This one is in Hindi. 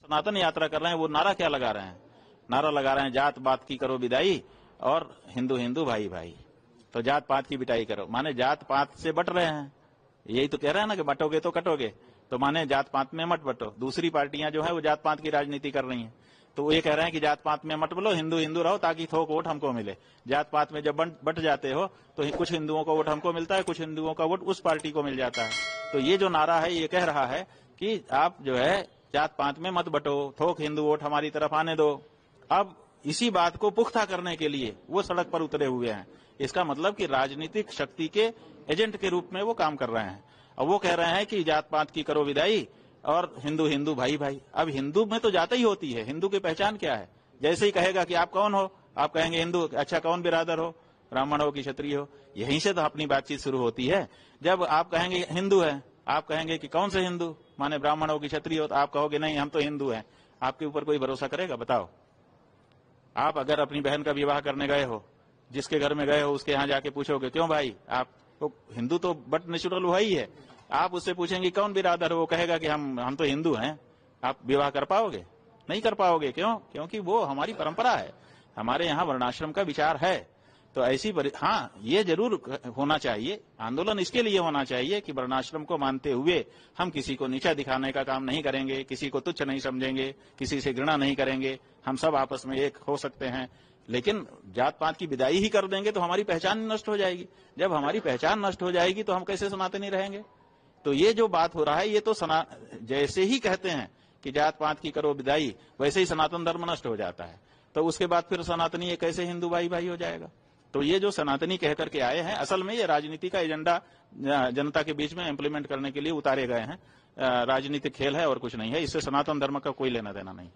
सनातन यात्रा कर रहे हैं वो नारा क्या लगा रहे हैं? नारा लगा रहे हैं जात पात की करो विदाई और हिंदू हिंदू भाई भाई। तो जात पात की बिटाई करो माने जात पात से बट रहे हैं। यही तो कह रहे हैं ना कि बटोगे तो कटोगे, तो माने जात पात में मत बटो। दूसरी पार्टियां जो है वो जात पात की राजनीति कर रही हैं, तो वो ये कह रहे हैं कि जात पात में मत बोलो, हिंदू हिंदू रहो ताकि थोक वोट हमको मिले। जात पात में जब बट जाते हो तो कुछ हिंदुओं का वोट हमको मिलता है, कुछ हिंदुओं का वोट उस पार्टी को मिल जाता है। तो ये जो नारा है ये कह रहा है कि आप जो है जात पात में मत बटो, थोक हिंदू वोट हमारी तरफ आने दो। अब इसी बात को पुख्ता करने के लिए वो सड़क पर उतरे हुए हैं। इसका मतलब कि राजनीतिक शक्ति के एजेंट के रूप में वो काम कर रहे हैं। अब वो कह रहे हैं कि जात पात की करो विदाई और हिंदू हिंदू भाई भाई। अब हिंदू में तो जाति ही होती है, हिंदू की पहचान क्या है? जैसे ही कहेगा कि आप कौन हो, आप कहेंगे हिंदू। अच्छा कौन बिरादर हो, ब्राह्मण हो कि क्षत्रिय हो? यहीं से तो अपनी बातचीत शुरू होती है। जब आप कहेंगे हिंदू है, आप कहेंगे कि कौन से हिंदू, माने ब्राह्मण हो कि क्षत्रिय हो, तो आप कहोगे नहीं हम तो हिंदू हैं। आपके ऊपर कोई भरोसा करेगा? बताओ। आप अगर अपनी बहन का विवाह करने गए हो, जिसके घर में गए हो उसके यहाँ जाके पूछोगे क्यों भाई, आप तो हिंदू तो बट नेचुरल वही है। आप उससे पूछेंगे कौन बिरादर हो, वो कहेगा कि हम तो हिंदू हैं। आप विवाह कर पाओगे? नहीं कर पाओगे। क्यों? क्योंकि वो हमारी परंपरा है, हमारे यहाँ वर्णाश्रम का विचार है। तो ऐसी हाँ ये जरूर होना चाहिए, आंदोलन इसके लिए होना चाहिए कि वर्णाश्रम को मानते हुए हम किसी को नीचा दिखाने का काम नहीं करेंगे, किसी को तुच्छ नहीं समझेंगे, किसी से घृणा नहीं करेंगे। हम सब आपस में एक हो सकते हैं, लेकिन जात पात की विदाई ही कर देंगे तो हमारी पहचान नष्ट हो जाएगी। जब हमारी पहचान नष्ट हो जाएगी तो हम कैसे सनातनी रहेंगे? तो ये जो बात हो रहा है ये तो जैसे ही कहते हैं कि जात पात की करो विदाई, वैसे ही सनातन धर्म नष्ट हो जाता है। तो उसके बाद फिर सनातनी ये कैसे हिंदू भाई भाई हो जाएगा? तो ये जो सनातनी कह करके आए हैं, असल में ये राजनीति का एजेंडा जनता के बीच में इम्प्लीमेंट करने के लिए उतारे गए हैं। राजनीतिक खेल है और कुछ नहीं है, इससे सनातन धर्म का कोई लेना देना नहीं।